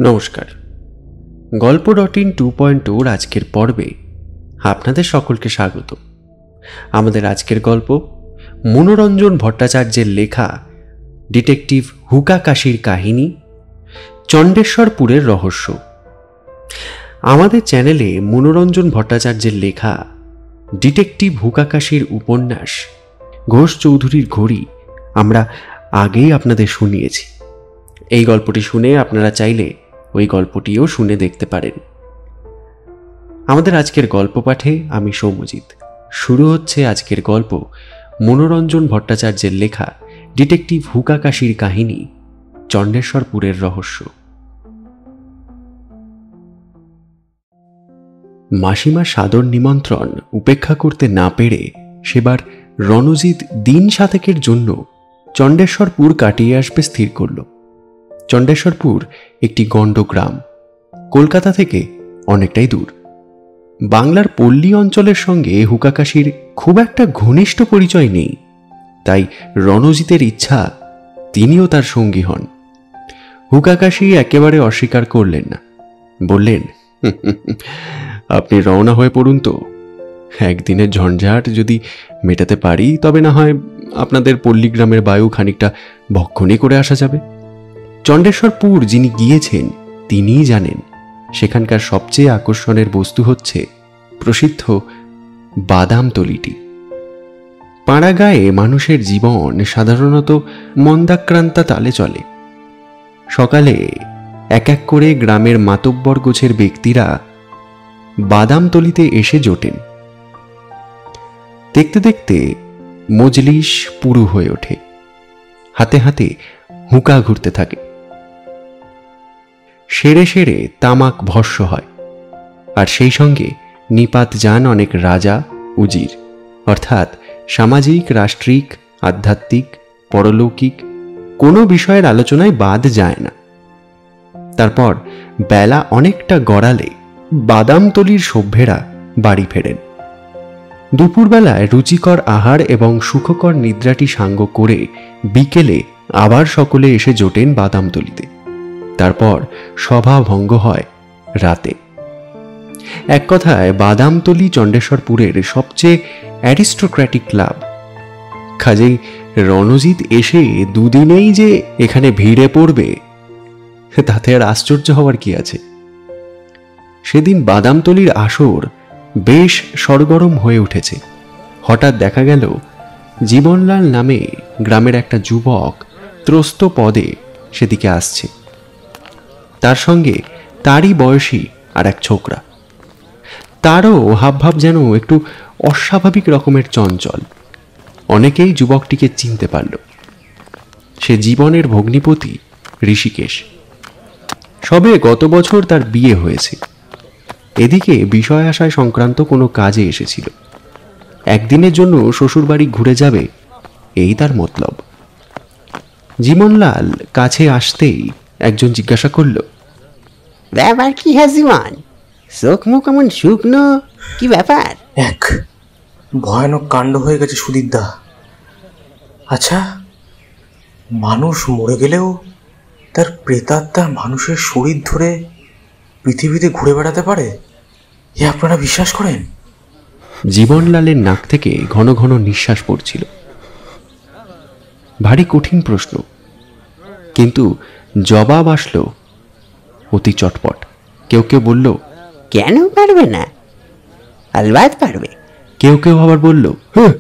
নমস্কার। গল্প.in 2.0 আজকের পর্বে আপনাদের সকলকে স্বাগত। আমাদের আজকের গল্প মনোরঞ্জন ভট্টাচার্যের লেখা ডিটেকটিভ হুকাকাশির কাহিনী চণ্ডেশ্বরপুরের রহস্য। আমাদের চ্যানেলে মনোরঞ্জন ভট্টাচার্যের লেখা ডিটেকটিভ হুকাকাশির উপন্যাস ঘোষ চৌধুরীর ঘড়ি আমরা আগেই আপনাদের শুনিয়েছি। এই গল্পটি শুনে আপনারা চাইলে ওই গল্পটিও শুনে দেখতে পারেন। আমাদের আজকের গল্প পাঠে আমি সৌম্যজিৎ। শুরু হচ্ছে আজকের গল্প মনোরঞ্জন ভট্টাচার্যের লেখা ডিটেকটিভ হুকাকাশির কাহিনী চণ্ডেশ্বরপুরের রহস্য। মাসিমার সাদর নিমন্ত্রণ উপেক্ষা করতে না পেরে সেবার রণজিৎ দিন সাতেকের জন্য চণ্ডেশ্বরপুর কাটিয়ে আসবে স্থির করল। চণ্ডেশ্বরপুর একটি গণ্ড গ্রাম, কলকাতা থেকে অনেকটাই দূর। বাংলার পল্লী অঞ্চলের সঙ্গে হুকাকাশির খুব একটা ঘনিষ্ঠ পরিচয় নেই, তাই রণজিতের ইচ্ছা তিনিও তার সঙ্গী হন। হুকাকাশি একেবারে অস্বীকার করলেন না, বললেন, আপনি রওনা হয়ে পড়ুন তো। একদিনের ঝঞ্ঝাট যদি মেটাতে পারি তবে না হয় আপনাদের পল্লীগ্রামের বায়ু খানিকটা ভক্ষণই করে আসা যাবে। চণ্ডেশ্বরপুর যিনি গিয়েছেন তিনিই জানেন সেখানকার সবচেয়ে আকর্ষণের বস্তু হচ্ছে প্রসিদ্ধ বাদামতলিটি। পাড়া গায়ে মানুষের জীবন সাধারণত মন্দাক্রান্তা তালে চলে। সকালে এক এক করে গ্রামের মাতব্বর গোছের ব্যক্তিরা বাদামতলিতে এসে জোটেন। দেখতে দেখতে মজলিস পুরু হয়ে ওঠে, হাতে হাতে হুঁকা ঘুরতে থাকে। সেরে সেরে তামাক ভস্য হয়, আর সেই সঙ্গে নিপাত যান অনেক রাজা উজির, অর্থাৎ সামাজিক, রাষ্ট্রিক, আধ্যাত্মিক, পরলৌকিক কোনো বিষয়ের আলোচনায় বাদ যায় না। তারপর বেলা অনেকটা গড়ালে বাদামতলির সভ্যেরা বাড়ি ফেরেন। দুপুরবেলায় রুচিকর আহার এবং সুখকর নিদ্রাটি সাঙ্গ করে বিকেলে আবার সকলে এসে জোটেন বাদামতলিতে। তারপর সভা ভঙ্গ হয় রাতে। এক কথায় বাদামতলি চণ্ডেশ্বরপুরের সবচেয়ে অ্যারিস্টোক্র্যাটিক ক্লাব। কাজেই রণজিৎ এসে দুদিনেই যে এখানে ভিড়ে পড়বে তাতে আর আশ্চর্য হওয়ার কি আছে। সেদিন বাদামতলির আসর বেশ সরগরম হয়ে উঠেছে। হঠাৎ দেখা গেল জীবনলাল নামে গ্রামের একটা যুবক ত্রস্ত পদে সেদিকে আসছে। তার সঙ্গে তারই বয়সী আর এক ছোকরা। তারও হাবভাব যেন একটু অস্বাভাবিক রকমের চঞ্চল। অনেকেই যুবকটিকে চিনতে পারল। সে জীবনের ভগ্নিপতি ঋষিকেশ। সবে গত বছর তার বিয়ে হয়েছে। এদিকে বিষয় আশায় সংক্রান্ত কোনো কাজে এসেছিল। একদিনের জন্য শ্বশুরবাড়ি ঘুরে যাবে, এই তার মতলব। জীবনলাল কাছে আসতেই একজন জিজ্ঞাসা করল, ব্যাপার কি হাজিমান? চোখ মুখ এমন শুকনো, কি ব্যাপার? এক ভয়ানক কাণ্ড হয়ে গেছে সুদীপদা। আচ্ছা, মানুষ মরে গেলেও তার প্রেতাত্মা মানুষের শরীর ধরে পৃথিবীতে ঘুরে বেড়াতে পারে, এ আপনারা বিশ্বাস করেন? জীবনলালের নাক থেকে ঘন ঘন নিঃশ্বাস পড়ছিল। ভারী কঠিন প্রশ্ন, কিন্তু জবাব আসলো অতি চটপট। কেউ কেউ বলল, কেন পারবে না? আলবাত পারবে। কেউ কেউ আবার বলল, হ্যাঁ,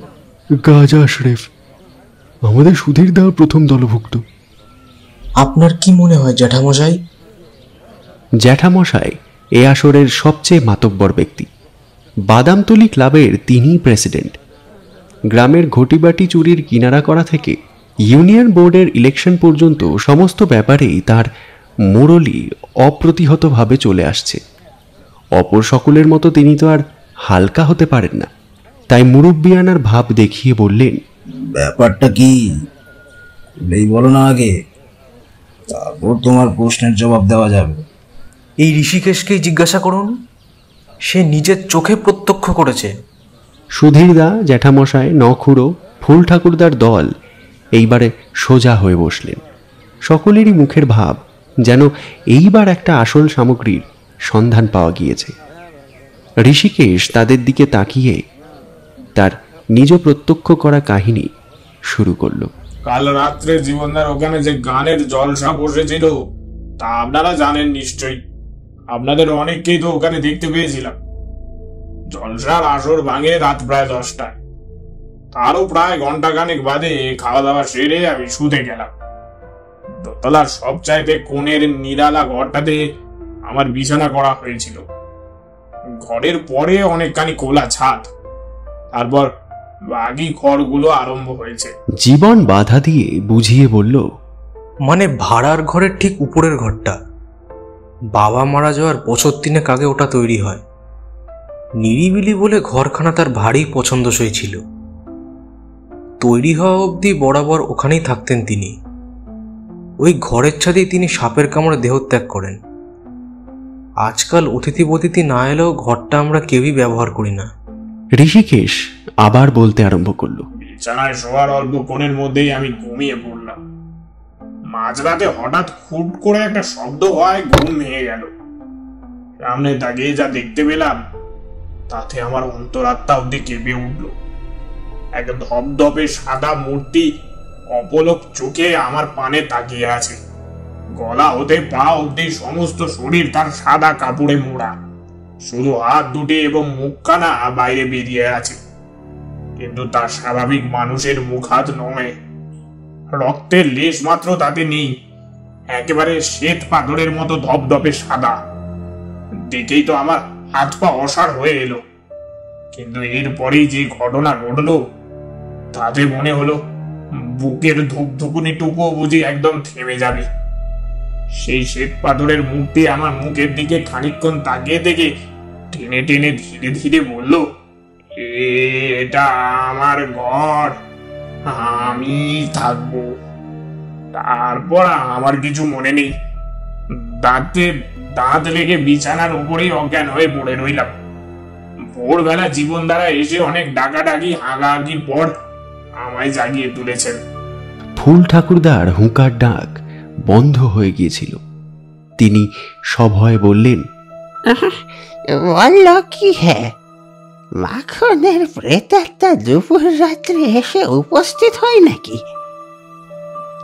গাজা আশরেফ আমাদের সুধীর দেওয়ার প্রথম দলভুক্ত। আপনার কি মনে হয় জ্যাঠামশাই? জ্যাঠামশাই এ আসরের সবচেয়ে মাতব্বর ব্যক্তি। বাদামতলি ক্লাবের তিনিই প্রেসিডেন্ট। গ্রামের ঘটিবাটি চুরির কিনারা করা থেকে ইউনিয়ন বোর্ডের ইলেকশন পর্যন্ত সমস্ত ব্যাপারেই তার মুরলি অপ্রতিহতভাবে চলে আসছে। অপর সকলের মতো তিনি তো আর হালকা হতে পারেন না। তাই মুরব্বিয়ানার ভাব দেখিয়ে বললেন, ব্যাপারটা কি বলো না আগে, তারপর তোমার প্রশ্নের জবাব দেওয়া যাবে। এই ঋষিকেশকেই জিজ্ঞাসা করুন, সে নিজের চোখে প্রত্যক্ষ করেছে। সুধীরদা, জ্যাঠামশাই, নখুড়ো, ফুল ঠাকুরদার দল এইবারে সোজা হয়ে বসলেন। সকলেরই মুখের ভাব যেন এইবার একটা আসল সামগ্রীর সন্ধান পাওয়া গিয়েছে। ঋষিকেশ তাদের দিকে তাকিয়ে তার নিজ প্রত্যক্ষ করা কাহিনী শুরু করলো। কাল রাত্রে জীবনদার ওখানে যে গানের জলসা বসেছিল তা আপনারা জানেন নিশ্চয়ই। আপনাদের অনেককেই তো ওখানে দেখতে পেয়েছিলাম। জলসার আসর ভাঙে রাত প্রায় 10টায়। তারও প্রায় ঘন্টাখানেক বাদে খাওয়া দাওয়া সেরে আমি শুতে গেলাম। দোতলার সবচাইতে কোণের নিরালা ঘরটাতে আমার বিছানা করা হয়েছিল। ঘরের পরে অনেকখানি খোলা ছাদ, তারপর বাকি ঘরগুলো আরম্ভ হয়েছে। জীবন বাধা দিয়ে বুঝিয়ে বলল, মানে ভাড়ার ঘরের ঠিক উপরের ঘরটা। বাবা মারা যাওয়ার বছর 3 আগে ওটা তৈরি হয়। নিরিবিলি বলে ঘরখানা তার ভারী পছন্দসই ছিল। তৈরি হওয়া অবধি বরাবর ওখানেই থাকতেন তিনি। ওই ঘরের ছাদেই তিনি সাপের কামড়ে দেহত্যাগ করেন। আজকাল অতিথি বতিথি না এলেও ঘরটা আমরা কেউই ব্যবহার করি না। ঋষিকেশ আবার বলতে আরম্ভ করলো, বিছানায় শোয়ার অল্প কোণের মধ্যেই আমি ঘুমিয়ে পড়লাম। মাঝরাতে হঠাৎ খুট করে একটা শব্দ হয়, ঘুম ভেঙে গেল। সামনে তাকিয়ে যা দেখতে পেলাম তাতে আমার অন্তরাত্মা অব্দি কেঁপে উঠল। এক ধপধপে সাদা মূর্তি অপলক চোখে আমার পানে তাকিয়ে আছে। গলা হতে পা অব্দি সমস্ত শরীর তার সাদা কাপড়ে মোড়া, শুধু হাত দুটি এবং মুখখানা বাইরে বেরিয়ে আছে। কিন্তু তার স্বাভাবিক মানুষের মুখ হাত নয়, রক্তের লেশ মাত্র তাতে নেই। একেবারে শ্বেত পাথরের মতো ধপধপে সাদা। দেখেই তো আমার হাত পা অসাড় হয়ে এলো। কিন্তু এরপরেই যে ঘটনা ঘটলো তাতে মনে হলো বুকের ধুকধুকুনি টুকু বুঝি একদম থেমে যাবে। সেই শ্বেত পাথরের মূর্তি আমার মুখের দিকে খানিকক্ষণ তাকিয়ে থেকে টেনে টেনে ধীরে ধীরে বলল, এটা আমার ঘর, আমি থাকবো। তারপর আমার কিছু মনে নেই। দাঁতে দাঁত লেগে বিছানার উপরেই অজ্ঞান হয়ে পড়ে রইলাম। ভোরবেলা জীবন দ্বারা এসে অনেক ডাকাডাকি হাঁকাহাঁকির পর আমায় জাগিয়ে তুলেছেন। ফুল ঠাকুরদার হুঙ্কার ডাক বন্ধ হয়ে গিয়েছিল। তিনি সভয়ে বললেন, বলল কি? হ্যাঁ, মাখনের প্রেতাত্মা দুপুর রাত্রে এসে উপস্থিত হয় নাকি?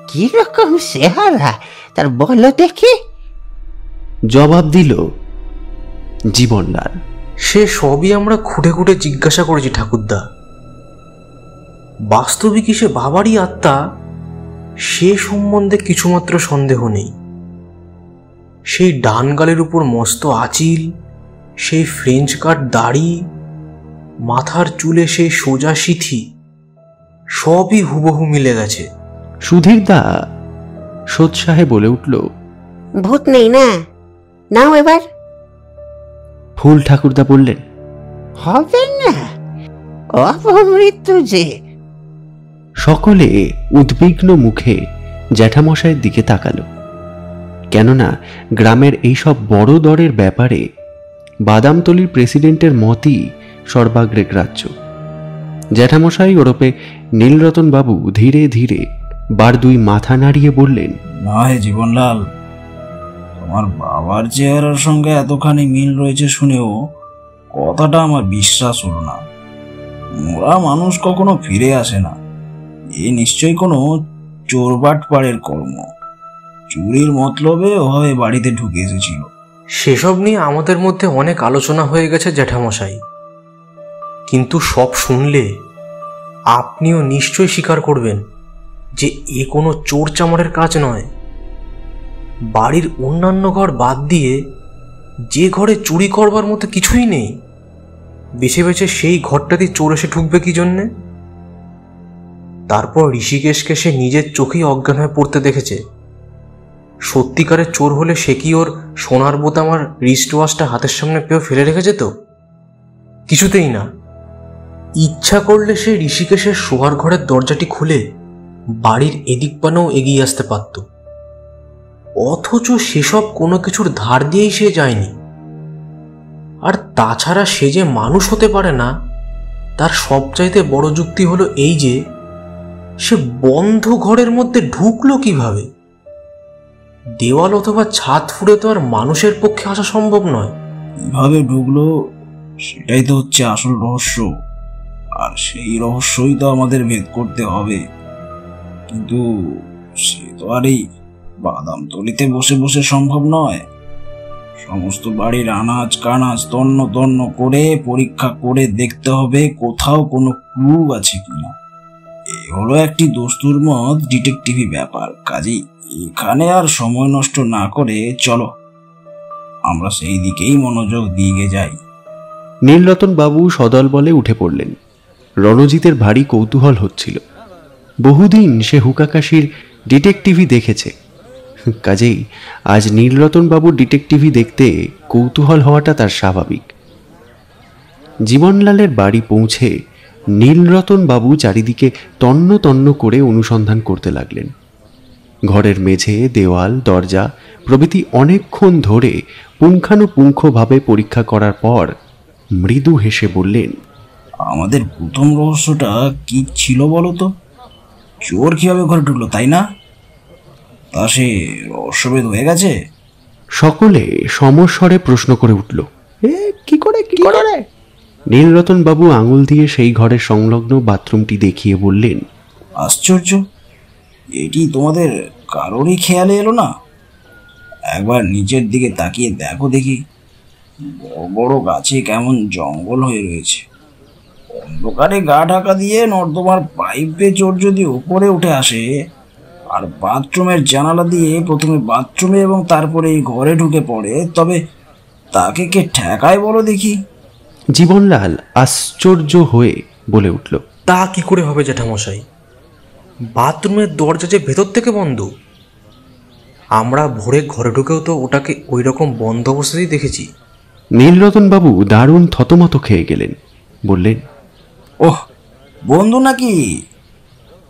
কিরকম চেহারা তার বলো দেখি। জবাব দিল জীবনলাল, সে সবই আমরা খুঁটে খুঁটে জিজ্ঞাসা করেছি ঠাকুরদা। বাস্তবিক সে বাবারই আত্মা, সে সম্বন্ধে কিছুমাত্র সন্দেহ নেই। সেই ডান গালের উপর মস্ত আঁচিল, সেই ফ্রেঞ্চ কাট দাড়ি, মাথার চুলে সেই সোজা সিথি, সবই হুবহু মিলে গেছে। সুধীরদা সোৎসাহে বলে উঠল, ভূত নেই না? নাও এবার। ফুল ঠাকুরদা বললেন, হবে না, অপমৃত্যু যে। সকলে উদ্বিগ্ন মুখে জ্যাঠামশাইয়ের দিকে তাকালো। কেননা গ্রামের এইসব বড় দরের ব্যাপারে বাদামতলির প্রেসিডেন্টের মতই সর্বাগ্রে গ্রাহ্য। জ্যাঠামশাই ওরপে নীলরতন বাবু ধীরে ধীরে বার দুই মাথা নাড়িয়ে বললেন, না হে জীবনলাল, তোমার বাবার চেহারার সঙ্গে এতখানি মিল রয়েছে শুনেও কথাটা আমার বিশ্বাস হলো না। মোরা মানুষ কখনো ফিরে আসে না। এ নিশ্চয়ই কোনো চোরবাটপাড়ের কর্ম। চুরির মতলবে ওভাবে বাড়িতে ঢুকে এসেছিল। সেসব নিয়ে আমাদের মধ্যে অনেক আলোচনা হয়ে গেছে জ্যাঠামশাই, কিন্তু সব শুনলে আপনিও নিশ্চয়ই স্বীকার করবেন যে এ কোনো চোর চামারের কাজ নয়। বাড়ির অন্যান্য ঘর বাদ দিয়ে যে ঘরে চুরি করবার মতো কিছুই নেই, বেছে বেছে সেই ঘরটাতে চোর এসে ঢুকবে কি জন্যে? তারপর ঋষিকেশকে সে নিজের চোখেই অজ্ঞান হয়ে পড়তে দেখেছে। সত্যিকারের চোর হলে সে কি ওর সোনার বোতাম আর রিস্ট ওয়াচটা হাতের সামনে পেয়েও ফেলে রেখে যেত? কিছুতেই না। ইচ্ছা করলে সে ঋষিকেশের শোয়ার ঘরের দরজাটি খুলে বাড়ির এদিক পানেও এগিয়ে আসতে পারত। অথচ সেসব কোনো কিছুর ধার দিয়েই সে যায়নি। আর তাছাড়া সে যে মানুষ হতে পারে না তার সবচাইতে বড় যুক্তি হলো এই যে সে বন্ধ ঘরের মধ্যে ঢুকলো কিভাবে? দেওয়াল অথবা ছাদ ফুঁড়ে তো আর মানুষের পক্ষে আসা সম্ভব নয়। কিভাবে ঢুকলো সেটাই তো হচ্ছে আসল রহস্য, আর সেই রহস্যই তো আমাদের ভেদ করতে হবে। কিন্তু সে তো আর এই বাদামতলিতে বসে বসে সম্ভব নয়। সমস্ত বাড়ির আনাজ কানাজ তন্ন তন্ন করে পরীক্ষা করে দেখতে হবে কোথাও কোনো ক্লু আছে কিনা। এ হলো একটি দস্তুর মত ডিটেকটিভি ব্যাপার। কাজেই এখানে আর সময় নষ্ট না করে চলো আমরা সেই দিকেই মনোযোগ দিয়ে যাই। নীলরতন বাবু সদল বলে উঠে পড়লেন। রণজিতের ভারী কৌতূহল হচ্ছিল। বহুদিন সে হুকাকাশির ডিটেকটিভি দেখেছে, কাজেই আজ নীলরতন বাবুর ডিটেকটিভি দেখতে কৌতূহল হওয়াটা তার স্বাভাবিক। জীবনলালের বাড়ি পৌঁছে নীলরতন বাবু চারিদিকে তন্ন তন্ন করে অনুসন্ধান করতে লাগলেন। ঘরের মেঝে, দেওয়াল, দরজা প্রভৃতি অনেকক্ষণ ধরে পুঙ্খানুপুঙ্খভাবে পরীক্ষা করার পর মৃদু হেসে বললেন, আমাদের প্রথম রহস্যটা কি ছিল বলো তো? চোর কিভাবে ঘরে ঢুকলো, তাই না? তা সে রহস্যভেদ হয়ে গেছে। সকলে সমস্বরে প্রশ্ন করে উঠল, কি করে? নীলরতন বাবু আঙুল দিয়ে সেই ঘরের সংলগ্ন বাথরুমটি দেখিয়ে বললেন, আশ্চর্য, এটি তোমাদের কারোরই খেয়ালে এলো না? একবার নিচের দিকে তাকিয়ে দেখো দেখি, বড় বড় গাছে কেমন জঙ্গল হয়ে রয়েছে। অন্ধকারে গা ঢাকা দিয়ে নর্দমার পাইপে চোর যদি উপরে উঠে আসে আর বাথরুমের জানালা দিয়ে প্রথমে বাথরুমে এবং তারপরে এই ঘরে ঢুকে পড়ে, তবে তাকে কে ঠেকায় বলো দেখি? জীবনলাল আশ্চর্য হয়ে বলে উঠল, তা কি করে হবে জ্যাঠামশাই? বাথরুমের দরজা যে ভেতর থেকে বন্ধ। আমরা ভোরে ঘরে ঢুকেও তো ওটাকে ওই রকম বন্ধ অবস্থাতেই দেখেছি। নীলরতন বাবু দারুণ থতমত খেয়ে গেলেন। বললেন, ওহ, বন্ধু নাকি?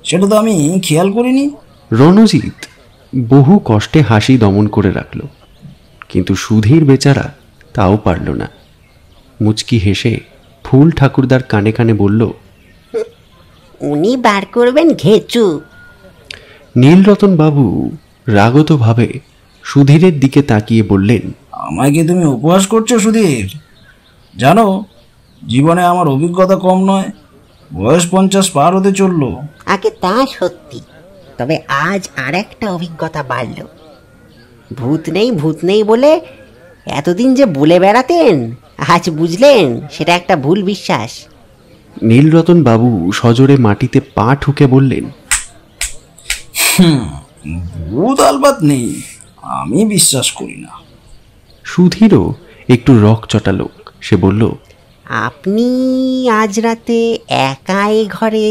সেটা তো আমি খেয়াল করিনি। রণজিৎ বহু কষ্টে হাসি দমন করে রাখল, কিন্তু সুধীর বেচারা তাও পারল না। মুচকি হেসে ফুল ঠাকুরদার কানে কানে বলল, উনি বার করবেন ঘেঁচু। নীলরতন বাবু রাগতভাবে সুধীরের দিকে তাকিয়ে বললেন, আমায় কি তুমি উপহাস করছো সুধীর? জানো, জীবনে আমার অভিজ্ঞতা কম নয়, বয়স 50 পার হতে চললো। আগে তা সত্যি, তবে আজ আর একটা অভিজ্ঞতা বাড়ল। ভূত নেই বলে এতদিন যে বলে বেড়াতেন, আজ বুঝলেন সেটা একটা ভুল বিশ্বাস। নীলরতন বাবু সজোরে মাটিতে পা ঠুকে বললেন, ভূত আলবাত নেই, আমি বিশ্বাস করি না। সুধীরও একটু রক চটালো। সে বলল, আপনি আজ রাতে একা এই ঘরে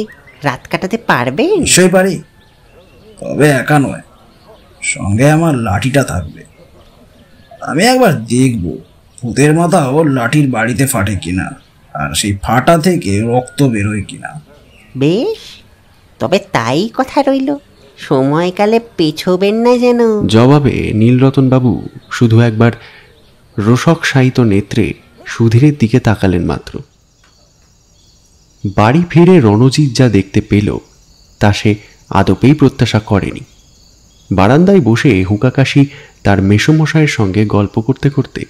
রাত কাটাতে পারবেন? নিশ্চয়ই পারি, তবে একা নয়, সঙ্গে আমার লাঠিটা থাকবে। আমি একবার দেখব ভূতের মাথা ও লাঠির বাড়িতে ফাটে কিনা, আর সেই ফাটা থেকে রক্ত বেরোয় কিনা। বেশ, তবে তাই কথা রইল, সময়কালে পেছোবেন না যেন। জবাবে নীলরতন বাবু শুধু একবার রোষক শায়িত নেত্রে সুধীরের দিকে তাকালেন মাত্র। বাড়ি ফিরে রণজিৎ যা দেখতে পেল তা সে আদপেই প্রত্যাশা করেনি। বারান্দায় বসে হুকাকাশি তার মেসোমশাইয়ের সঙ্গে গল্প করতে করতে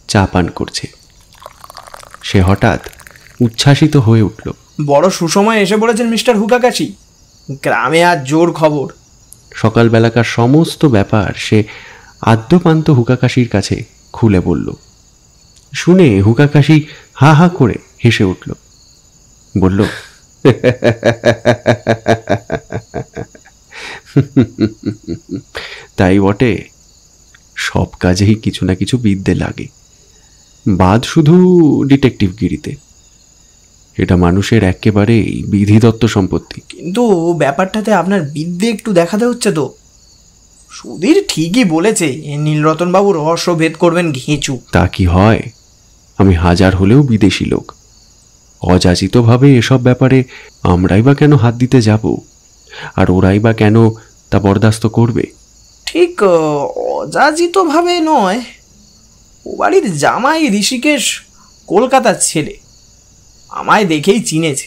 চা পান করছে। সে হঠাৎ উচ্ছ্বাসিত হয়ে উঠল। বড় সুসময় এসে পড়েছেন মিস্টার হুকাকাশি, গ্রামে আজ জোর খবর। সকালবেলাকার সমস্ত ব্যাপার সে আদ্যপান্ত হুকাকাশির কাছে খুলে বলল। শুনে হুকাকাশি হা হা করে হেসে উঠল। বলল, তাই বটে, সব কাজেই কিছু না কিছু বিদ্যে লাগে, বাদ শুধু ডিটেকটিভগিরিতে। এটা মানুষের একেবারেই বিধিদত্ত সম্পত্তি। কিন্তু ব্যাপারটাতে আপনার বিদ্যে একটু দেখাতে হচ্ছে তো। সুধীর ঠিকই বলেছে, নীলরতনবাবু রহস্য ভেদ করবেন ঘেঁচু। তা কি হয়? আমি হাজার হলেও বিদেশি লোক, অযাচিতভাবে এসব ব্যাপারে আমরাই বা কেন হাত দিতে যাব, আর ওরাই বা কেন তা বরদাস্ত করবে? ঠিক অযাচিতভাবে নয়, ও বাড়ির জামাই ঋষিকেশ কলকাতার ছেলে, আমায় দেখেই চিনেছে।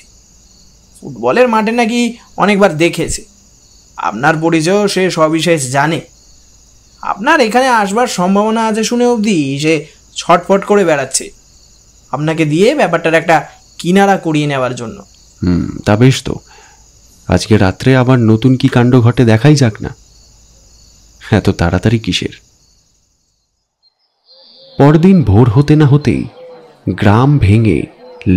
ফুটবলের মাঠে নাকি অনেকবার দেখেছে। আপনার পরিচয় সে সবিশেষ জানে। আপনার এখানে আসবার সম্ভাবনা আছে শুনে অবধি সে ছটফট করে বেড়াচ্ছে আপনাকে দিয়ে ব্যাপারটার একটা কিনারা করিয়ে নেওয়ার জন্য। তা বেশ তো, আজকে রাত্রে আবার নতুন কি কাণ্ড ঘটে দেখাই যাক না। এত তাড়াতাড়ি কিসের? পরদিন ভোর হতে না হতেই গ্রাম ভেঙে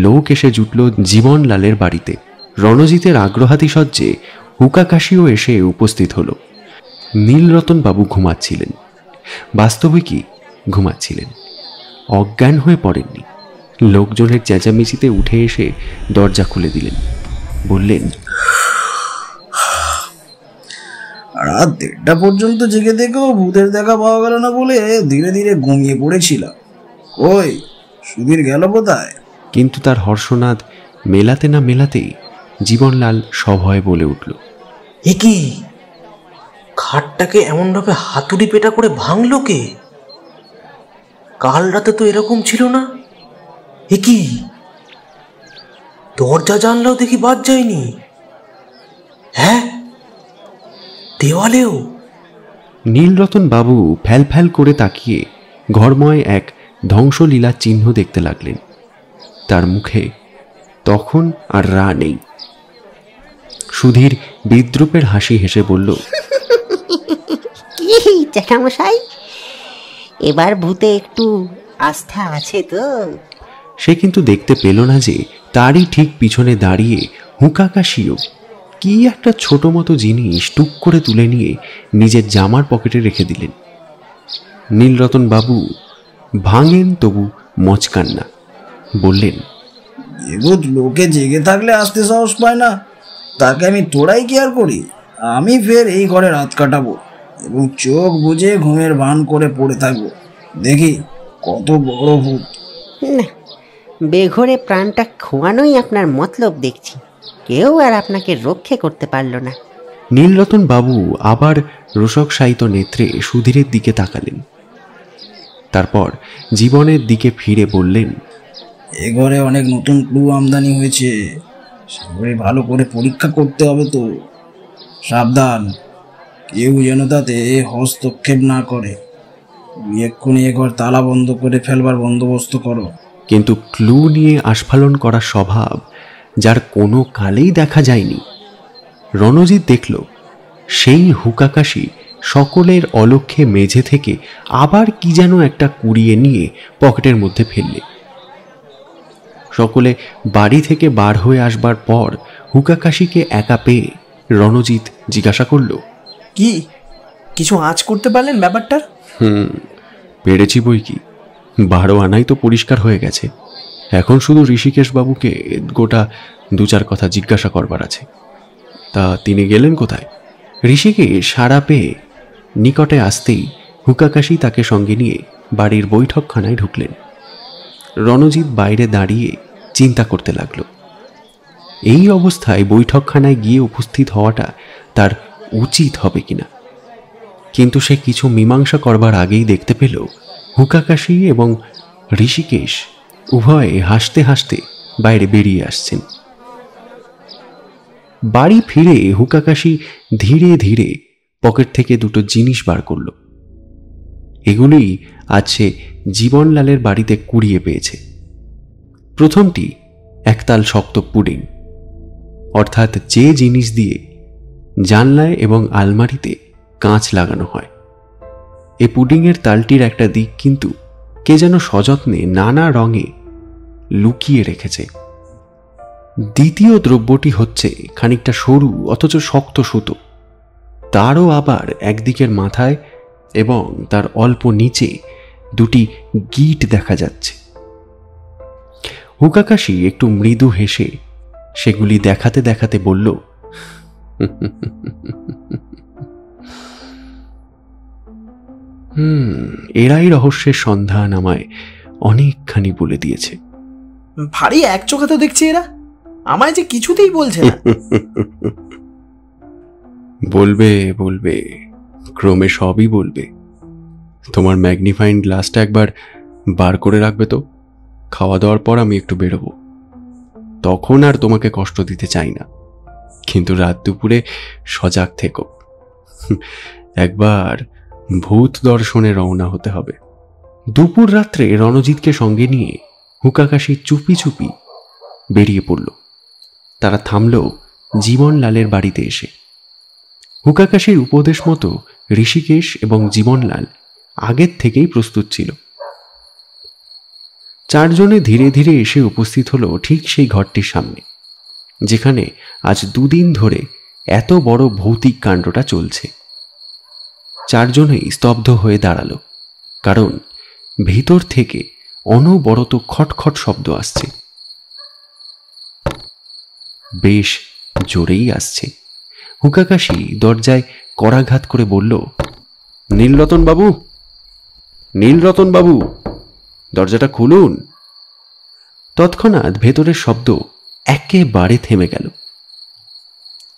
লোক এসে জুটল জীবনলালের বাড়িতে। রণজিতের আগ্রহাতিশয্যে হুকাকাশিও এসে উপস্থিত হল। নীলরতন বাবু ঘুমাচ্ছিলেন, বাস্তবে কি ঘুমাচ্ছিলেন, অজ্ঞান হয়ে পড়েননি। লোকজনের চেঁচামেচিতে উঠে এসে দরজা খুলে দিলেন, বললেন, রাত 1টা পর্যন্ত জেগে দেখেও ভূতের দেখা পাওয়া গেল না বলে ধীরে ধীরে ঘুমিয়ে পড়েছিলাম। ওই সুধীর গেল কোথায়? কিন্তু তার হর্ষনাদ মেলাতে না মেলাতেই জীবনলাল সভয়ে বলে উঠল, এ কি, খাটটাকে এমনভাবে হাতুড়ি পেটা করে ভাঙলো কে? কাল রাতে তো এরকম ছিল না। এ কি, দরজা জানলাও দেখি বাদ যায়নি। হ্যাঁ, দেওয়ালেও। নীলরতন বাবু ফ্যাল ফ্যাল করে তাকিয়ে ঘরময় এক ধ্বংসলীলার চিহ্ন দেখতে লাগলেন। তার মুখে তখন আর রা নেই। সুধীর বিদ্রুপের হাসি হেসে বলল, কি জ্যাঠামশাই, এবার ভূতে একটু আস্থা আছে তো? সে কিন্তু দেখতে পেল না যে তারই ঠিক পিছনে দাঁড়িয়ে হুকাকাশিও কি একটা ছোট মতো জিনিস টুক করে তুলে নিয়ে নিজের জামার পকেটে রেখে দিলেন। নীলরতন বাবু ভাঙেন তবু মচকান না, বললেন, এগুত লোকে জেগে থাকলে আসতে সাহস পায় না, তাকে আমি তোড়াই কি আর করি? আমি ফের এই ঘরে রাত কাটাবো এবং চোখ বুজে ঘুমের ভান করে পড়ে থাকবো। দেখি কত বড় ভূত। না, বেঘরে প্রাণটা খোয়ানোই আপনার মতলব দেখছি। কেউ আর আপনাকে রক্ষে করতে পারল না। নীলরতন বাবু আবার রোষকশায়িত নেত্রে সুধীরের দিকে তাকালেন, তারপর জীবনের দিকে ফিরে বললেন, এ ঘরে অনেক নতুন ক্লু আমদানি হয়েছে, সেগুলি ভালো করে পরীক্ষা করতে হবে তো। সাবধান, কেউ যেন তাতে হস্তক্ষেপ না করে। এক্ষুনি এ ঘর তালা বন্ধ করে ফেলবার বন্দোবস্ত করো। কিন্তু ক্লু নিয়ে আস্ফালন করার স্বভাব যার কোনো কালেই দেখা যায়নি। রণজিৎ দেখল সেই হুকাকাশি সকলের অলক্ষ্যে মেঝে থেকে আবার কি যেন একটা কুড়িয়ে নিয়ে পকেটের মধ্যে ফেললে। সকলে বাড়ি থেকে বার হয়ে আসবার পর হুকাকাশিকে একা পেয়ে রণজিৎ জিজ্ঞাসা করল, কি কিছু আঁচ করতে পারলেন ব্যাপারটার? পেরেছি বই কি, 12 আনাই তো পরিষ্কার হয়ে গেছে। এখন শুধু ঋষিকেশ বাবুকে গোটা 2-4 কথা জিজ্ঞাসা করবার আছে। তা তিনি গেলেন কোথায়? ঋষিকেশ সাড়া পেয়ে নিকটে আসতেই হুকাকাশি তাকে সঙ্গে নিয়ে বাড়ির বৈঠকখানায় ঢুকলেন। রণজিৎ বাইরে দাঁড়িয়ে চিন্তা করতে লাগলো। এই অবস্থায় বৈঠকখানায় গিয়ে উপস্থিত হওয়াটা তার উচিত হবে কিনা, কিন্তু সে কিছু মীমাংসা করবার আগেই দেখতে পেল হুকাকাশি এবং ঋষিকেশ উভয়ে হাসতে হাসতে বাইরে বেরিয়ে আসছেন। বাড়ি ফিরে হুকাকাশি ধীরে ধীরে পকেট থেকে 2টো জিনিস বার করল। এগুলি আজ সে জীবনলালের বাড়িতে কুড়িয়ে পেয়েছে। প্রথমটি একতাল শক্ত পুডিং, অর্থাৎ যে জিনিস দিয়ে জানলায় এবং আলমারিতে কাঁচ লাগানো হয়। এ পুডিংয়ের তালটির একটা দিক কিন্তু কে যেন সযত্নে নানা রঙে লুকিয়ে রেখেছে। দ্বিতীয় দ্রব্যটি হচ্ছে খানিকটা সরু অথচ শক্ত সুতো, তারও আবার একদিকের মাথায় এবং তার অল্প নিচে 2টি গিট দেখা যাচ্ছে। হুকাকাশি একটু মৃদু হেসে সেগুলি দেখাতে দেখাতে বলল, এরাই রহস্যের সন্ধান আমায় অনেকখানি বলে দিয়েছে। ভারী একচোখা তো দেখছি এরা, আমায় যে কিছুতেই বলছে না। বলবে বলবে, ক্রমে সবই বলবে। তোমার ম্যাগনিফাইং গ্লাসটা একবার বার করে রাখবে তো। খাওয়া দাওয়ার পর আমি একটু বেরোবো, তখন আর তোমাকে কষ্ট দিতে চাই না, কিন্তু রাত দুপুরে সজাগ থেকো। একবার ভূত দর্শনে রওনা হতে হবে। দুপুর রাত্রে রণজিৎকে সঙ্গে নিয়ে হুকাকাশি চুপি চুপি বেরিয়ে পড়ল। তারা থামল জীবনলালের বাড়িতে এসে। হুকাকাশির উপদেশ মতো ঋষিকেশ এবং জীবনলাল আগের থেকেই প্রস্তুত ছিল। চারজনে ধীরে ধীরে এসে উপস্থিত হলো ঠিক সেই ঘরটির সামনে, যেখানে আজ দুদিন ধরে এত বড় ভৌতিক কাণ্ডটা চলছে। চারজনেই স্তব্ধ হয়ে দাঁড়ালো, কারণ ভিতর থেকে অনবরত খটখট শব্দ আসছে। বেশ জোরেই আসছে। হুকাকাশি দরজায় করাঘাত করে বলল, নীলরতন বাবু, নীলরতন বাবু, দরজাটা খুলুন। তৎক্ষণাৎ ভেতরের শব্দ একেবারে থেমে গেল,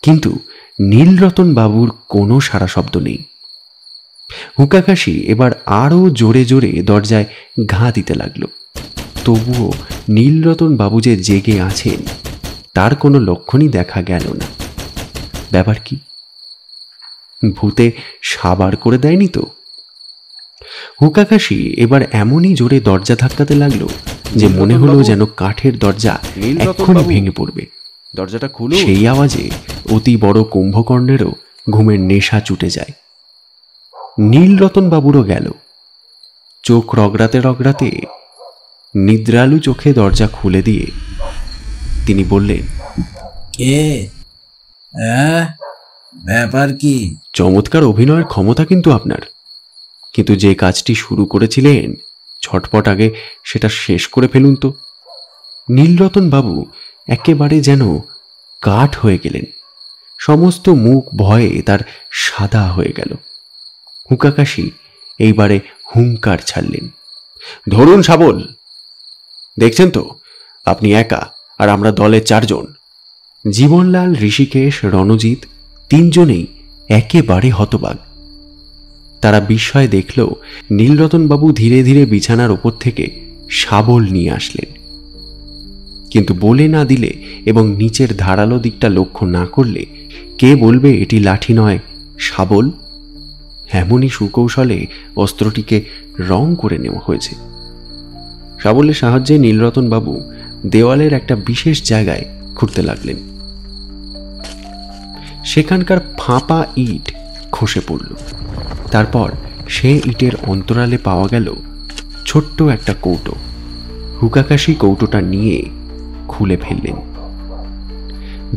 কিন্তু নীলরতন বাবুর কোনো সাড়া শব্দ নেই। হুকাকাশি এবার আরো জোরে জোরে দরজায় ঘা দিতে লাগলো। তবুও নীলরতন বাবু যে জেগে আছেন তার কোনো লক্ষণই দেখা গেল না। ব্যাপার কি? ভূতে সাবার করে দেয়নি তো? হুকাকাশি এবার এমনই জোরে দরজা ধাক্কাতে লাগলো যে মনে হলো যেন কাঠের দরজা এক্ষুনি ভেঙে পড়বে। দরজাটা খুলো। সেই আওয়াজে অতি বড় কুম্ভকর্ণেরও ঘুমের নেশা চুটে যায়। নীলরতন বাবুরও গেল। চোখ রগড়াতে রগড়াতে নিদ্রালু চোখে দরজা খুলে দিয়ে তিনি বললেন, কে? ব্যাপার কি? চমৎকার অভিনয়ের ক্ষমতা কিন্তু আপনার, কিন্তু যে কাজটি শুরু করেছিলেন ছটপট আগে সেটা শেষ করে ফেলুন তো। নীলরতন বাবু একেবারে যেন কাঠ হয়ে গেলেন। সমস্ত মুখ ভয়ে তার সাদা হয়ে গেল। হুকাকাশি এইবারে হুঙ্কার ছাড়লেন, ধরুন শাবল। দেখছেন তো আপনি একা, আর আমরা দলে চারজন। জীবনলাল, ঋষিকেশ, রণজিৎ তিনজনেই একেবারে হতবাক। তারা বিস্ময়ে দেখল নীলরতনবাবু ধীরে ধীরে বিছানার ওপর থেকে শাবল নিয়ে আসলেন, কিন্তু বলে না দিলে এবং নিচের ধারালো দিকটা লক্ষ্য না করলে কে বলবে এটি লাঠি নয় শাবল? এমনই সুকৌশলে অস্ত্রটিকে রং করে নেওয়া হয়েছে। শাবলের সাহায্যে নীলরতনবাবু দেওয়ালের একটা বিশেষ জায়গায় খুঁড়তে লাগলেন। সেখানকার ফাঁপা ইট খসে পড়ল। তারপর সে ইটের অন্তরালে পাওয়া গেল ছোট্ট একটা কৌটো। হুকাকাশি কৌটোটা নিয়ে খুলে ফেললেন।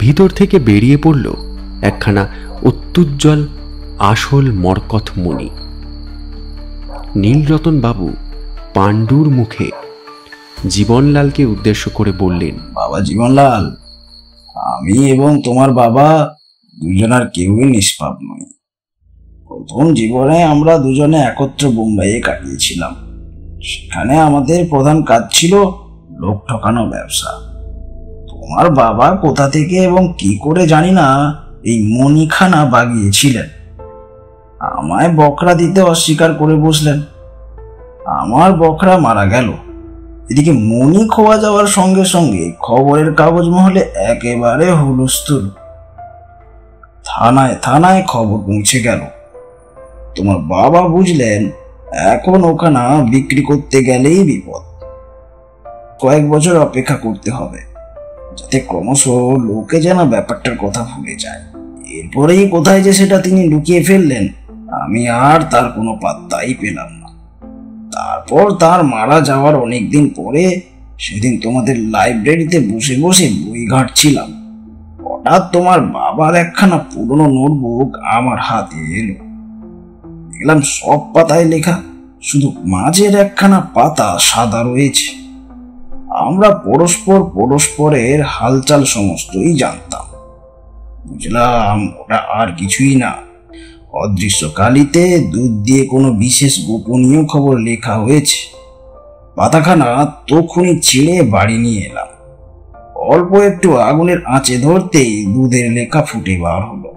ভিতর থেকে বেরিয়ে পড়ল একখানা অত্যুজ্জ্বল আসল মরকত মণি। নীলরতন বাবু পাণ্ডুর মুখে জীবনলালকে উদ্দেশ্য করে বললেন, বাবা জীবনলাল, আমি এবং তোমার বাবা দুজনার কেউই নিষ্পাপ নই। প্রথম জীবনে আমরা দুজনে একত্র বোম্বাইয়ে কাটিয়েছিলাম। সেখানে আমাদের প্রধান কাজ ছিল লোক ঠকানো ব্যবসা। তোমার বাবা কোথা থেকে এবং কি করে জানি না এই মণিখানা বাগিয়েছিলেন। আমায় বকরা দিতে অস্বীকার করে বসলেন। আমার বকরা মারা গেল। এদিকে মণি খোয়া যাওয়ার সঙ্গে সঙ্গে খবরের কাগজ মহলে একেবারে হুলস্থুল। থানায় থানায় খবর পৌঁছে গেল। তোমার বাবা বুঝলেন এখন ওখানা বিক্রি করতে গেলেই বিপদ। কয়েক বছর অপেক্ষা করতে হবে, যাতে ক্রমশ লোকে যেন ব্যাপারটার কথা ভুলে যায়। এরপরেই কোথায় যে সেটা তিনি লুকিয়ে ফেললেন, আমি আর তার কোনো পাত্তাই পেলাম না। তারপর তার মারা যাওয়ার অনেকদিন পরে সেদিন তোমাদের লাইব্রেরিতে বসে বসে বই ঘাঁটছিলাম। হঠাৎ তোমার বাবার একখানা পুরনো নোটবুক আমার হাতে এলো। দেখলাম সব পাতায় লেখা, শুধু মাঝের একখানা পাতা সাদা রয়েছে। আমরা পরস্পরের হালচাল সমস্তই জানতাম। বুঝলাম ওটা আর কিছুই না, অদৃশ্য কালিতে দুধ দিয়ে কোনো বিশেষ গোপনীয় খবর লেখা হয়েছে। পাতাখানা তখনই ছিঁড়ে বাড়ি নিয়ে এলাম। অল্প একটু আগুনের আঁচে ধরতেই দুধের লেখা ফুটে বার হলো।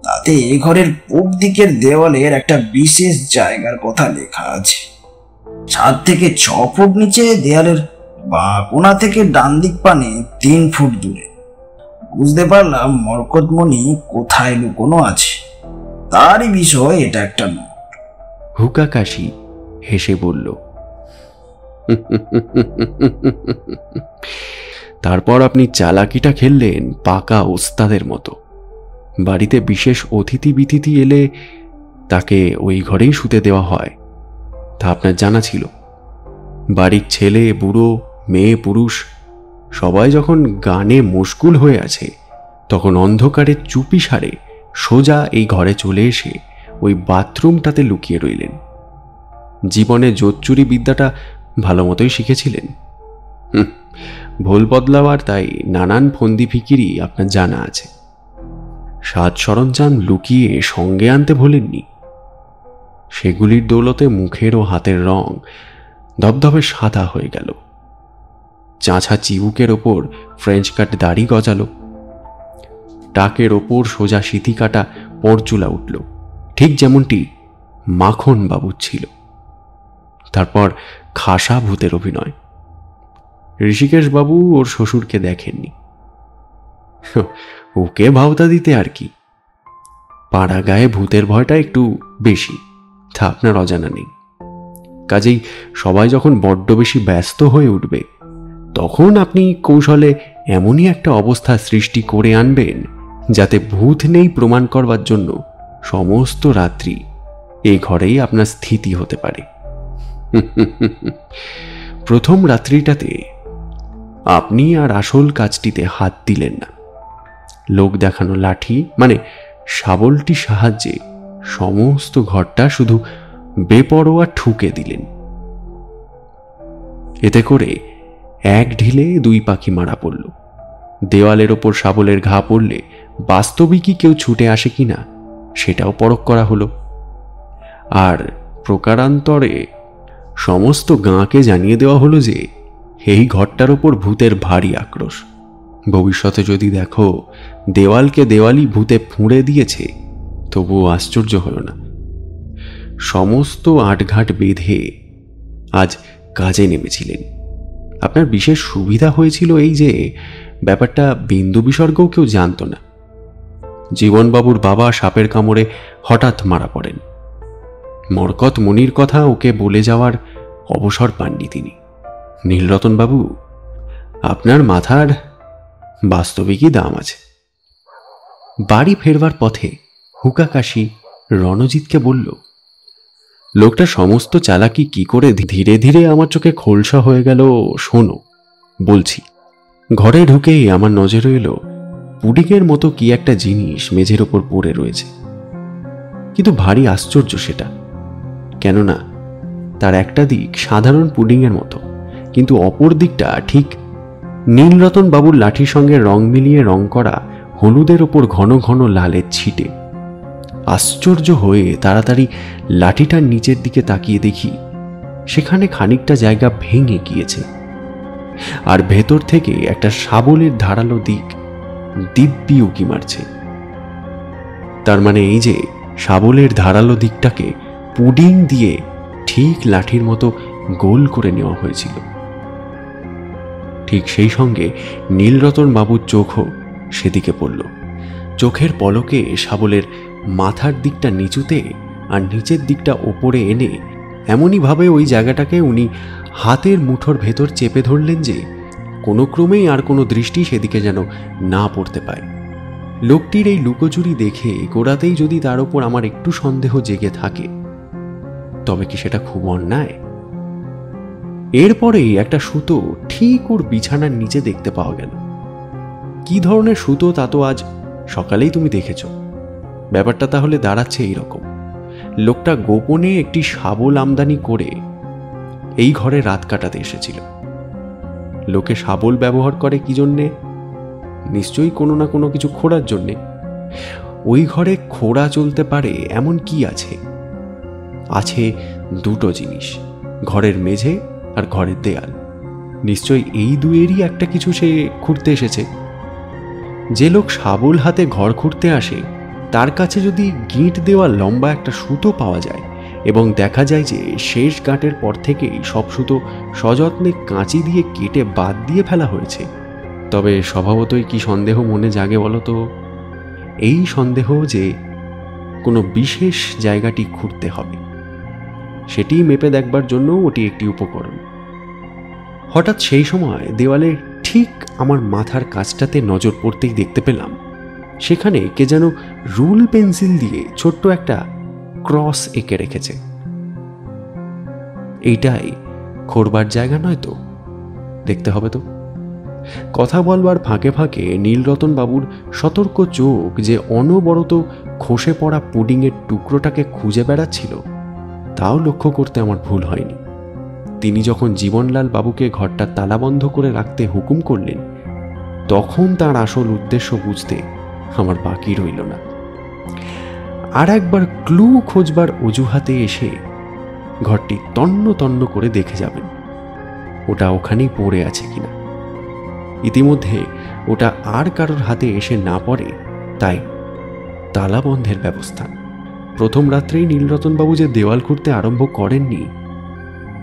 তাতে এ ঘরের পূব দিকের দেওয়ালের একটা বিশেষ জায়গার কথা লেখা আছে। ছাদ থেকে 6 ফুট নিচে, দেয়ালের বাঁ কোণা থেকে ডান দিক পানে 3 ফুট দূরে। বুঝতে পারলাম মরকতমণি কোথায় লুকোনো আছে। তারই বিষয় এটা একটা নোট। হুকা কাশি হেসে বলল, তারপর আপনি চালাকিটা খেললেন পাকা ওস্তাদের মতো। বাড়িতে বিশেষ অতিথি বিতিথি এলে তাকে ওই ঘরেই শুতে দেওয়া হয়, তা আপনার জানা ছিল। বাড়ির ছেলে বুড়ো মেয়ে পুরুষ সবাই যখন গানে মশগুল হয়ে আছে, তখন অন্ধকারে চুপি সারে সোজা এই ঘরে চলে এসে ওই বাথরুমটাতে লুকিয়ে রইলেন। জীবনে জোচ্চুরি বিদ্যাটা ভালো মতোই শিখেছিলেন। ভোল বদলাবার তাই নানান ফন্দি ফিকিরি আপনার জানা আছে। সাজ সরঞ্জাম লুকিয়ে সঙ্গে আনতে ভোলেননি। সেগুলির দৌলতে মুখের ও হাতের রং ধবধবে সাদা হয়ে গেল। চাঁচা চিবুকের ওপর ফ্রেঞ্চ কাট দাড়ি গজালো। টাকের ওপর সোজা সিথি কাটা পরচুলা উঠল, ঠিক যেমনটি মাখন বাবুর ছিল। তারপর খাসা ভূতের অভিনয়। ঋষিকেশ বাবু ওর শ্বশুরকে দেখেননি। ওকে ভাওতা দিতে আর কি। পাড়া গায়ে ভূতের ভয়টা একটু বেশি, তা আপনার অজানা নেই। কাজেই সবাই যখন বড্ড বেশি ব্যস্ত হয়ে উঠবে, তখন আপনি কৌশলে এমনই একটা অবস্থা সৃষ্টি করে আনবেন যাতে ভূত নেই প্রমাণ করবার জন্য সমস্ত রাত্রি এই ঘরেই আপনার স্থিতি হতে পারে। প্রথম রাত্রিটাতে আপনি আর আসল কাজটিতে হাত দিলেন না। লোক দেখানো লাঠি মানে শাবলটি সাহায্যে সমস্ত ঘরটা শুধু বেপরোয়া ঠুকে দিলেন। এতে করে এক ঢিলে দুই পাখি মারা পড়ল। দেওয়ালের ওপর শাবলের ঘা পড়লে বাস্তবিকই কেউ ছুটে আসে কিনা সেটাও পরখ করা হলো। আর প্রকারান্তরে সমস্ত গাঁকে জানিয়ে দেওয়া হলো যে এই ঘরটার ওপর ভূতের ভারী আক্রোশ। ভবিষ্যতে যদি দেখো দেওয়ালকে দেওয়ালই ভূতে ফুঁড়ে দিয়েছে, তবুও আশ্চর্য হলো না। সমস্ত আটঘাট বেঁধে আজ কাজে নেমেছিলেন। আপনার বিশেষ সুবিধা হয়েছিল এই যে ব্যাপারটা বিন্দু বিসর্গও কেউ জানত না। জীবনবাবুর বাবা সাপের কামড়ে হঠাৎ মারা পড়েন। মরকত মনির কথা ওকে বলে যাওয়ার অবসর পাননি তিনি। নীলরতনবাবু, আপনার মাথার বাস্তবিকই দাম আছে। বাড়ি ফেরবার পথে হুকা কাশি রণজিৎকে বলল, লোকটা সমস্ত চালাকি কি করে ধীরে ধীরে আমার চোখে খোলসা হয়ে গেল শোনো বলছি। ঘরে ঢুকেই আমার নজরে এলো পুডিংয়ের মতো কি একটা জিনিস মেঝের ওপর পড়ে রয়েছে। কিন্তু ভারী আশ্চর্য সেটা, কেননা তার একটা দিক সাধারণ পুডিংয়ের মতো, কিন্তু অপর দিকটা ঠিক নীলরতন বাবুর লাঠির সঙ্গে রং মিলিয়ে রং করা হলুদের ওপর ঘন ঘন লালের ছিটে। আশ্চর্য হয়ে তাড়াতাড়ি লাঠিটার নিচের দিকে তাকিয়ে দেখি সেখানে খানিকটা জায়গা ভেঙে গিয়েছে, আর ভেতর থেকে একটা শাবলের ধারালো দিক দিব্যি উকি মারছে। তার মানে এই যে শাবলের ধারালো দিকটাকে পুডিং দিয়ে ঠিক লাঠির মতো গোল করে নেওয়া হয়েছিল। ঠিক সেই সঙ্গে নীলরতন বাবুর চোখও সেদিকে পড়ল। চোখের পলকে শাবলের মাথার দিকটা নিচুতে আর নিচের দিকটা ওপরে এনে এমনইভাবে ওই জায়গাটাকে উনি হাতের মুঠোর ভেতর চেপে ধরলেন যে কোনো ক্রমেই আর কোনো দৃষ্টি সেদিকে যেন না পড়তে পায়। লোকটির এই লুকোচুরি দেখে গোড়াতেই যদি তার ওপর আমার একটু সন্দেহ জেগে থাকে, তবে কি সেটা খুব অন্যায়? এরপরেই একটা সুতো ঠিক ওর বিছানার নিচে দেখতে পাওয়া গেল। কি ধরনের সুতো তা তো আজ সকালেই তুমি দেখেছ। ব্যাপারটা তাহলে দাঁড়াচ্ছে এইরকম, লোকটা গোপনে একটি শাবল আমদানি করে এই ঘরে রাত কাটাতে এসেছিল। লোকে শাবল ব্যবহার করে কি জন্যে? নিশ্চয়ই কোনো না কোনো কিছু খোঁড়ার জন্যে। ওই ঘরে খোঁড়া চলতে পারে এমন কি আছে? আছে দুটো জিনিস, ঘরের মেঝে আর ঘরের দেয়াল। নিশ্চয়ই এই দুয়েরই একটা কিছু সে খুঁড়তে এসেছে। যে লোক শাবল হাতে ঘর খুঁড়তে আসে, তার কাছে যদি গিঁট দেওয়া লম্বা একটা সুতো পাওয়া যায় এবং দেখা যায় যে শেষ গাঁটের পর থেকেই সব সুতো সযত্নে কাঁচি দিয়ে কেটে বাদ দিয়ে ফেলা হয়েছে, তবে স্বভাবতই কি সন্দেহ মনে জাগে বলো তো? এই সন্দেহ যে কোনো বিশেষ জায়গাটি খুঁড়তে হবে। সেটি মেপে দেখবার জন্য ওটি একটি উপকরণ। হঠাৎ সেই সময় দেওয়ালের ঠিক আমার মাথার কাছটাতে নজর পড়তেই দেখতে পেলাম সেখানে কে যেন রুল পেন্সিল দিয়ে ছোট্ট একটা ক্রস এঁকে রেখেছে। এইটাই খোঁড়বার জায়গা নয় তো? দেখতে হবে তো। কথা বলবার ফাঁকে ফাঁকে নীলরতন বাবুর সতর্ক চোখ যে অনবরত খসে পড়া পুডিংয়ের টুকরোটাকে খুঁজে বেড়াচ্ছিল তাও লক্ষ্য করতে আমার ভুল হয়নি। তিনি যখন জীবনলাল বাবুকে ঘরটা তালাবন্ধ করে রাখতে হুকুম করলেন তখন তার আসল উদ্দেশ্য বুঝতে আমার বাকি রইল না। আর একবার ক্লু খোঁজবার অজুহাতে এসে ঘরটি তন্ন তন্ন করে দেখে যাবেন ওটা ওখানেই পড়ে আছে কিনা। ইতিমধ্যে ওটা আর কারোর হাতে এসে না পড়ে তাই তালাবন্ধের ব্যবস্থা। প্রথম রাত্রেই নীলরতনবাবু যে দেওয়াল খুঁড়তে আরম্ভ করেননি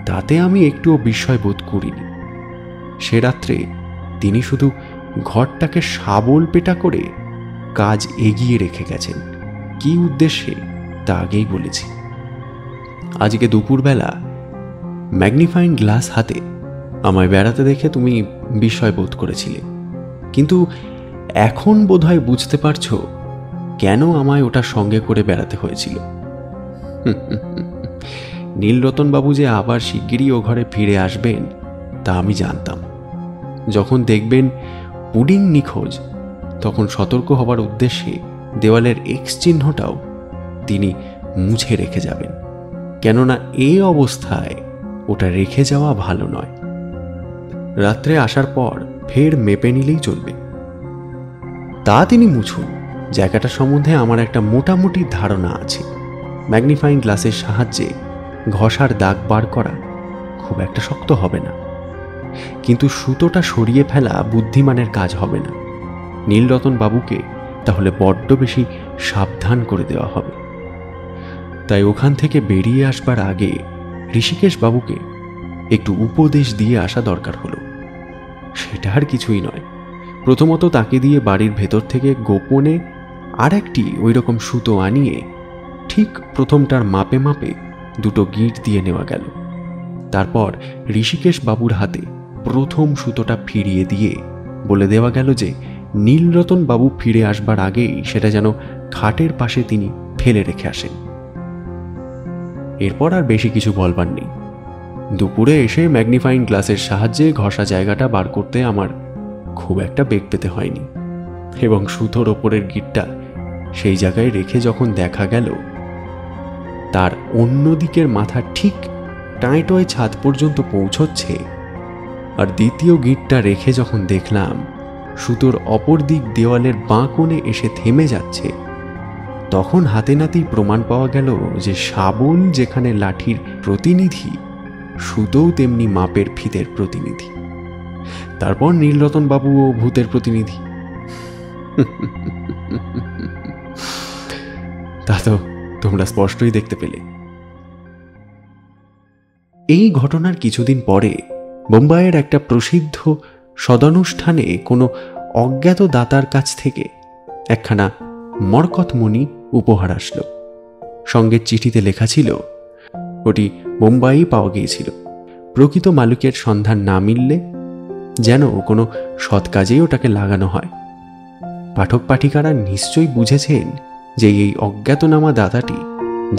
তাতে আমি একটুও বিস্ময় বোধ করিনি। সে রাত্রে তিনি শুধু ঘরটাকে শাবল পেটা করে কাজ এগিয়ে রেখে গেছেন। কি উদ্দেশ্যে তা আগেই বলেছি। আজকে দুপুরবেলা ম্যাগনিফাইং গ্লাস হাতে আমায় বেড়াতে দেখে তুমি বিস্ময় বোধ করেছিলে, কিন্তু এখন বোধহয় বুঝতে পারছো কেন আমায় ওটা সঙ্গে করে বেড়াতে হয়েছিল। নীলরতনবাবু যে আবার শিগগিরই ও ঘরে ফিরে আসবেন তা আমি জানতাম। যখন দেখবেন পুডিং নিখোঁজ তখন সতর্ক হবার উদ্দেশ্যে দেওয়ালের এক্স চিহ্নটাও তিনি মুছে রেখে যাবেন, কেননা এই অবস্থায় ওটা রেখে যাওয়া ভালো নয়। রাত্রে আসার পর ফের মেপে নিলেই চলবে। তা তিনি মুছুন, জায়গাটা সম্বন্ধে আমার একটা মোটামুটি ধারণা আছে। ম্যাগনিফাইং গ্লাসের সাহায্যে ঘষার দাগ বার করা খুব একটা শক্ত হবে না, কিন্তু সুতোটা সরিয়ে ফেলা বুদ্ধিমানের কাজ হবে না। নীলরতন বাবুকে তাহলে বড্ড বেশি সাবধান করে দেওয়া হবে। তাই ওখান থেকে বেরিয়ে আসবার আগে ঋষিকেশ বাবুকে একটু উপদেশ দিয়ে আসা দরকার হলো। সেটা আর কিছুই নয়, প্রথমত তাকে দিয়ে বাড়ির ভেতর থেকে গোপনে আর একটি ওই রকম সুতো আনিয়ে ঠিক প্রথমটার মাপে মাপে দুটো গিঁট দিয়ে নেওয়া গেল। তারপর ঋষিকেশ বাবুর হাতে প্রথম সুতোটা ফিরিয়ে দিয়ে বলে দেওয়া গেল যে নীলরতন বাবু ফিরে আসবার আগেই সেটা যেন খাটের পাশে তিনি ফেলে রেখে আসেন। এরপর আর বেশি কিছু বলবার নেই। দুপুরে এসে ম্যাগনিফাইং গ্লাসের সাহায্যে ঘষা জায়গাটা বার করতে আমার খুব একটা বেগ পেতে হয়নি, এবং সুতোর ওপরের গিঁটটা সেই জায়গায় রেখে যখন দেখা গেল তার অন্য দিকের মাথা ঠিক টাঁয়টয় ছাদ পর্যন্ত পৌঁছচ্ছে, আর দ্বিতীয় গিঁটটা রেখে যখন দেখলাম সুতোর অপর দিক দেওয়ালের বাঁ কোণে এসে থেমে যাচ্ছে, তখন হাতে নাতেই প্রমাণ পাওয়া গেল যে শাবল যেখানে লাঠির প্রতিনিধি সুতোও তেমনি মাপের ফিতের প্রতিনিধি। তারপর নীলরতন বাবু ও ভূতের প্রতিনিধি। তা তো তোমরা স্পষ্টই দেখতে পেলে। এই ঘটনার কিছুদিন পরে বোম্বাইয়ের একটা প্রসিদ্ধ সদানুষ্ঠানে কোনো অজ্ঞাত দাতার কাছ থেকে একখানা মরকতমণি উপহার আসলো। সঙ্গে চিঠিতে লেখা ছিল ওটি বোম্বাই পাওয়া গিয়েছিল। প্রকৃত মালিকের সন্ধান না মিললে যেন কোনো সৎ কাজেই ওটাকে লাগানো হয়। পাঠক পাঠিকারা নিশ্চয়ই বুঝেছেন যে এই অজ্ঞাতনামা দাতাটি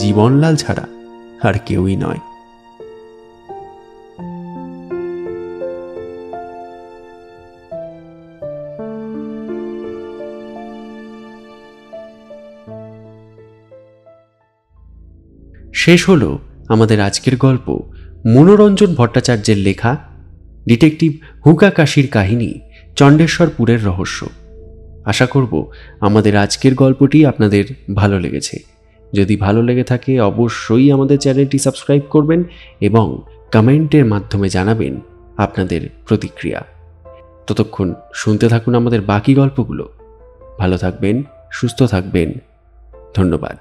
জীবনলাল ছাড়া আর কেউই নয়। শেষ হলো আমাদের আজকের গল্প মনোরঞ্জন ভট্টাচার্যের লেখা ডিটেকটিভ হুকা কাশির কাহিনী চণ্ডেশ্বরপুরের রহস্য। আশা করব আমাদের আজকের গল্পটি আপনাদের ভালো লেগেছে। যদি ভালো লেগে থাকে অবশ্যই আমাদের চ্যানেলটি সাবস্ক্রাইব করবেন এবং কমেন্টের মাধ্যমে জানাবেন আপনাদের প্রতিক্রিয়া। ততক্ষণ শুনতে থাকুন আমাদের বাকি গল্পগুলো। ভালো থাকবেন, সুস্থ থাকবেন। ধন্যবাদ।